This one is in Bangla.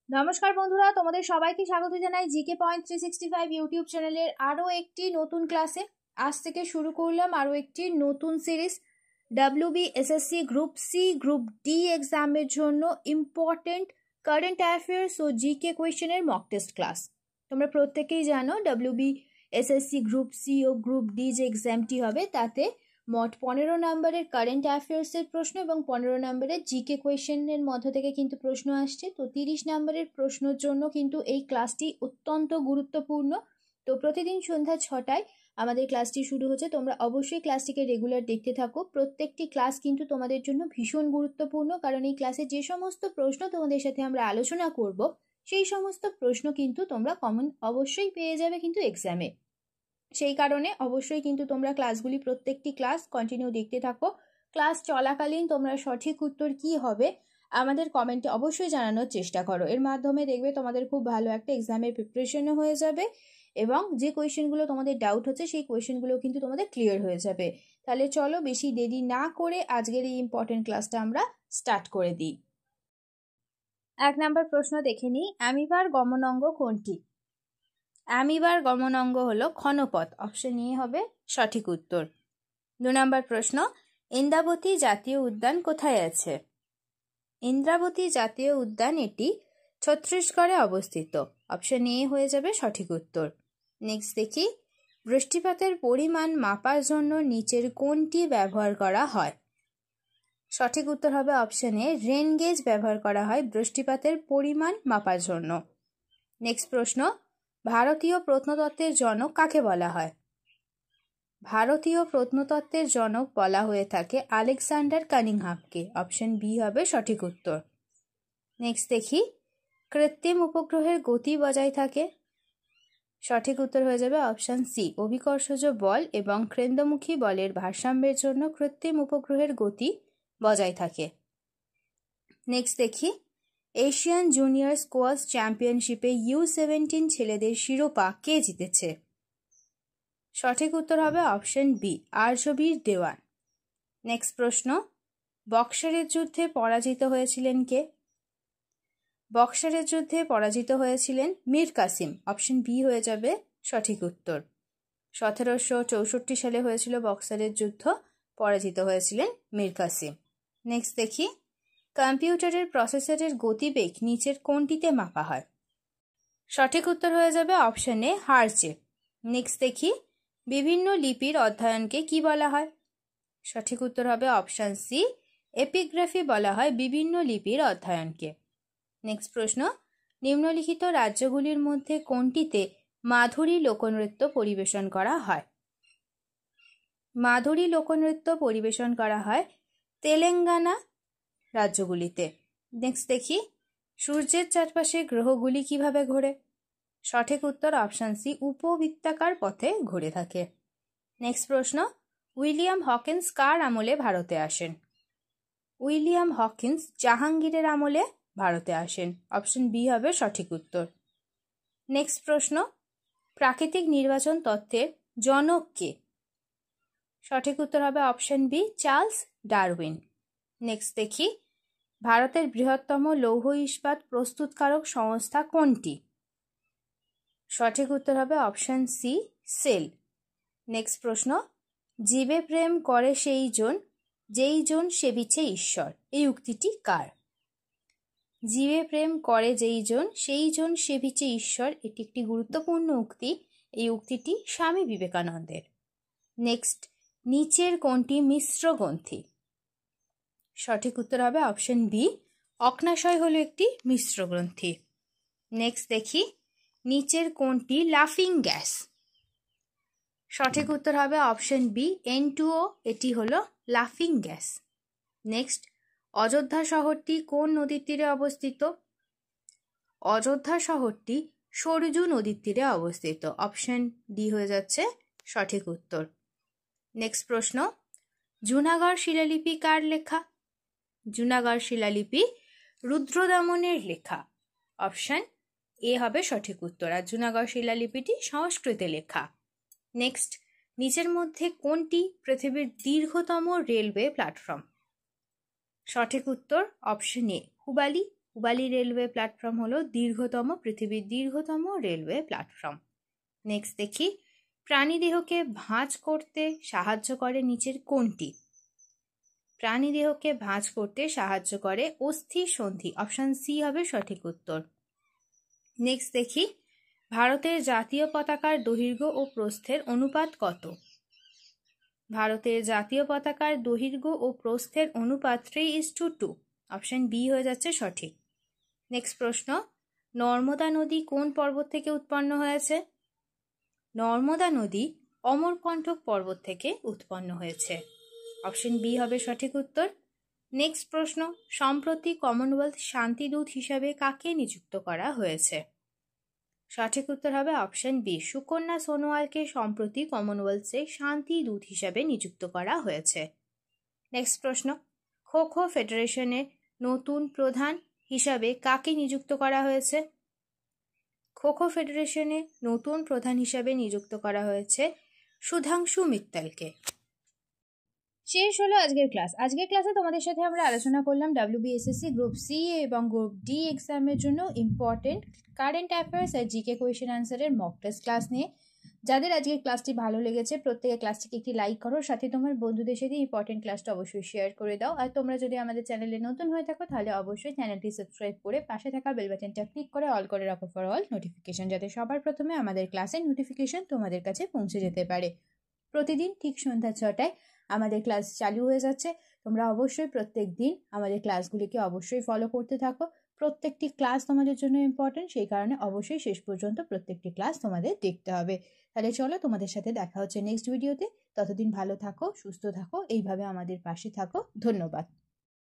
নমস্কার বন্ধুরা, তোমাদের সবাইকে স্বাগত জানাই জিকে পয়েন্ট 365 ইউটিউব চ্যানেলের আরও একটি নতুন ক্লাসে। আজ থেকে শুরু করলাম আরও একটি নতুন series. WBSSC group C group D এক্সামের জন্য ইম্পর্টেন্ট কারেন্ট অ্যাফেয়ার্স ও জিকে কোয়েশ্চেনের মক টেস্ট ক্লাস। তোমরা প্রত্যেকেই জানো WBSSC গ্রুপ সি ও গ্রুপ ডি যে এক্সামটি হবে তাতে মোট 15 নম্বরের কারেন্ট অ্যাফেয়ার্সের প্রশ্ন এবং 15 নম্বরের জিকে কোয়েশ্চেনের মধ্য থেকে কিন্তু প্রশ্ন আসছে। তো 30 নম্বরের প্রশ্নের জন্য কিন্তু এই ক্লাসটি অত্যন্ত গুরুত্বপূর্ণ। তো প্রতিদিন সন্ধ্যা 6টায় আমাদের ক্লাসটি শুরু হচ্ছে। তোমরা অবশ্যই ক্লাসটিকে রেগুলার দেখতে থাকো। প্রত্যেকটি ক্লাস কিন্তু তোমাদের জন্য ভীষণ গুরুত্বপূর্ণ, কারণ এই ক্লাসে যে সমস্ত প্রশ্ন তোমাদের সাথে আমরা আলোচনা করব সেই সমস্ত প্রশ্ন কিন্তু তোমরা কমন অবশ্যই পেয়ে যাবে কিন্তু এক্সামে। সেই কারণে অবশ্যই কিন্তু তোমরা ক্লাসগুলি প্রত্যেকটি ক্লাস কন্টিনিউ দেখতে থাকো। ক্লাস চলাকালীন তোমরা সঠিক উত্তর কি হবে আমাদের কমেন্টে অবশ্যই জানানোর চেষ্টা করো। এর মাধ্যমে দেখবে তোমাদের খুব ভালো একটা এক্সামের প্রিপারেশনও হয়ে যাবে এবং যে কোয়েশ্চেনগুলো তোমাদের ডাউট হচ্ছে সেই কোয়েশ্চেনগুলো কিন্তু তোমাদের ক্লিয়ার হয়ে যাবে। তাহলে চলো বেশি দেরি না করে আজকের এই ইম্পর্টেন্ট ক্লাসটা আমরা স্টার্ট করে দিই। 1 নম্বর প্রশ্ন দেখে নিই, অ্যামিবার গমনাঙ্গ কোনটি? অ্যামিবার গমনাঙ্গ হলো ক্ষণপথ। অপশন এ হবে সঠিক উত্তর। 2 নম্বর প্রশ্ন, ইন্দ্রাবতী জাতীয় উদ্যান কোথায় আছে? ইন্দ্রাবতী জাতীয় উদ্যান এটি ছত্তিশগড়ে অবস্থিত। অপশন এ হয়ে যাবে সঠিক উত্তর। নেক্সট দেখি, বৃষ্টিপাতের পরিমাণ মাপার জন্য নিচের কোনটি ব্যবহার করা হয়? সঠিক উত্তর হবে অপশন এ, রেন গেজ ব্যবহার করা হয় বৃষ্টিপাতের পরিমাণ মাপার জন্য। নেক্সট প্রশ্ন, ভারতীয় প্রত্নতত্ত্বের জনক কাকে বলা হয়? ভারতীয় প্রত্নতত্ত্বের জনক বলা হয়ে থাকে আলেকজান্ডার কানিংহামকে। অপশন বি হবে সঠিক উত্তর। নেক্সট দেখি, কৃত্রিম উপগ্রহের গতি বজায় থাকে। সঠিক উত্তর হয়ে যাবে অপশন সি, অভিকর্ষজ বল এবং কেন্দ্রমুখী বলের ভারসাম্যের জন্য কৃত্রিম উপগ্রহের গতি বজায় থাকে। নেক্সট দেখি, এশিয়ান জুনিয়র স্কোয়াশ চ্যাম্পিয়নশিপে U17 ছেলেদের শিরোপা কে জিতেছে? সঠিক উত্তর হবে অপশন বি, আর্যবীর দেওয়ান। নেক্সট প্রশ্ন, বক্সারের যুদ্ধে পরাজিত হয়েছিলেন কে? বক্সারের যুদ্ধে পরাজিত হয়েছিলেন মীর কাসিম। অপশন বি হয়ে যাবে সঠিক উত্তর। 1764 সালে হয়েছিল বক্সারের যুদ্ধ, পরাজিত হয়েছিলেন মীর কাসিম। নেক্সট দেখি, কম্পিউটারের প্রসেসরের গতিবেগ নিচের কোনটিতে মাপা হয়? সঠিক উত্তর হয়ে যাবে অপশন এ, হার্জে। নেক্সট দেখি, বিভিন্ন লিপির অধ্যয়নকে কি বলা হয়? সঠিক উত্তর হবে অপশন সি, এপিগ্রাফি বলা হয় বিভিন্ন লিপির অধ্যয়নকে। নেক্সট প্রশ্ন, নিম্নলিখিত রাজ্যগুলির মধ্যে কোনটিতে মাধুরী লোকনৃত্য পরিবেশন করা হয়? মাধুরী লোকনৃত্য পরিবেশন করা হয় তেলেঙ্গানা রাজ্যগুলিতে। নেক্সট দেখি, সূর্যের চারপাশে গ্রহগুলি কিভাবে ঘোরে? সঠিক উত্তর অপশন সি, উপবৃত্তাকার পথে ঘুরে থাকে। নেক্সট প্রশ্ন, উইলিয়াম হকিন্স কার আমলে ভারতে আসেন? উইলিয়াম হকিন্স জাহাঙ্গীরের আমলে ভারতে আসেন। অপশন বি হবে সঠিক উত্তর। নেক্সট প্রশ্ন, প্রাকৃতিক নির্বাচন তত্ত্বের জনক কে? সঠিক উত্তর হবে option B, Charles Darwin. Next দেখি, ভারতের বৃহত্তম লৌহ ইস্পাত প্রস্তুতকারক সংস্থা কোনটি? সঠিক উত্তর হবে অপশন সি, সেল। নেক্সট প্রশ্ন, জীবে প্রেম করে সেই জন যেই জন সেবিছে ঈশ্বর, এই উক্তিটি কার? জীবে প্রেম করে যেই জন সেই জন সেবিছে ঈশ্বর, এটি একটি গুরুত্বপূর্ণ উক্তি। এই উক্তিটি স্বামী বিবেকানন্দের। নেক্সট, নিচের কোনটি মিশ্র গ্রন্থি? সঠিক উত্তর হবে অপশন বি, অগ্ন্যাশয় হলো একটি মিশ্র গ্রন্থি। নেক্সট দেখি, নিচের কোনটি লাফিং গ্যাস? সঠিক উত্তর হবে অপশন বি, N2O, এটি হলো লাফিং গ্যাস। নেক্সট, অযোধ্যা শহরটি কোন নদীর তীরে অবস্থিত? অযোধ্যা শহরটি সরজু নদীর তীরে অবস্থিত। অপশন ডি হয়ে যাচ্ছে সঠিক উত্তর। নেক্সট প্রশ্ন, জুনাগড় শিলালিপি কার লেখা? জুনাগড় শিলালিপি রুদ্রদমনের লেখা। অপশন এ হবে সঠিক উত্তর। আর জুনাগড় শিলালিপিটি সংস্কৃতে লেখা। নেক্সট, নিচের মধ্যে কোনটি পৃথিবীর দীর্ঘতম রেলওয়ে প্ল্যাটফর্ম? সঠিক উত্তর অপশন এ, হুবালি হুবালি রেলওয়ে প্ল্যাটফর্ম হলো দীর্ঘতম, পৃথিবীর দীর্ঘতম রেলওয়ে প্ল্যাটফর্ম। নেক্সট দেখি, প্রাণীদেহকে ভাঁজ করতে সাহায্য করে নিচের কোনটি? প্রাণীদেহকে ভাঁজ করতে সাহায্য করে অস্থি সন্ধি, অপশন সি হবে সঠিক উত্তর। নেক্সট দেখি, ভারতের জাতীয় পতাকার দৈর্ঘ্য ও প্রস্থের অনুপাত কত? ভারতের জাতীয় পতাকার দৈর্ঘ্য ও প্রস্থের অনুপাত 3:2, অপশন বি হয়ে যাচ্ছে সঠিক। নেক্সট প্রশ্ন, নর্মদা নদী কোন পর্বত থেকে উৎপন্ন হয়েছে? নর্মদা নদী অমরকণ্টক পর্বত থেকে উৎপন্ন হয়েছে, অপশন বি হবে সঠিক উত্তর। নেক্সট প্রশ্ন, সম্প্রতি কমনওয়েলথ শান্তিদূত হিসাবে কাকে নিযুক্ত করা হয়েছে? সঠিক উত্তর হবে অপশন বি, সুকন্যা সোনোয়ালকে সম্প্রতি কমনওয়েলথে শান্তিদূত হিসাবে নিযুক্ত করা হয়েছে। নেক্সট প্রশ্ন, খো খো ফেডারেশনের নতুন প্রধান হিসাবে কাকে নিযুক্ত করা হয়েছে? খো খো ফেডারেশনে নতুন প্রধান হিসাবে নিযুক্ত করা হয়েছে সুধাংশু মিত্তালকে। শেষ হলো আজকের ক্লাস। আজকের ক্লাসে তোমাদের সাথে আমরা আলোচনা করলাম WBSSC গ্রুপ সি এবং গ্রুপ ডি এক্সামের জন্য ইম্পর্টেন্ট কারেন্ট অ্যাফেয়ার্স আর জিকে কোয়েশ্চেন আনসারের মক টেস্ট ক্লাস নিয়ে। যাদের আজকের ক্লাসটি ভালো লেগেছে প্রত্যেকে ক্লাসটিকে একটি লাইক করো, সাথে তোমার বন্ধুদের সাথে ইম্পর্টেন্ট ক্লাসটা অবশ্যই শেয়ার করে দাও। আর তোমরা যদি আমাদের চ্যানেলে নতুন হয়ে থাকো তাহলে অবশ্যই চ্যানেলটি সাবস্ক্রাইব করে পাশে থাকা বেল বাটনটা ক্লিক করে অল করে রাখো ফর অল নোটিফিকেশন, যাতে সবার প্রথমে আমাদের ক্লাসের নোটিফিকেশন তোমাদের কাছে পৌঁছে যেতে পারে। প্রতিদিন ঠিক সন্ধ্যা 6টায় আমাদের ক্লাস চালু হয়ে যাচ্ছে। তোমরা অবশ্যই প্রত্যেক দিন আমাদের ক্লাসগুলিকে অবশ্যই ফলো করতে থাকো। প্রত্যেকটি ক্লাস তোমাদের জন্য ইম্পর্টেন্ট, সেই কারণে অবশ্যই শেষ পর্যন্ত প্রত্যেকটি ক্লাস তোমাদের দেখতে হবে। তাহলে চলো, তোমাদের সাথে দেখা হচ্ছে নেক্সট ভিডিওতে। ততদিন ভালো থাকো, সুস্থ থাকো, এইভাবে আমাদের পাশে থাকো। ধন্যবাদ।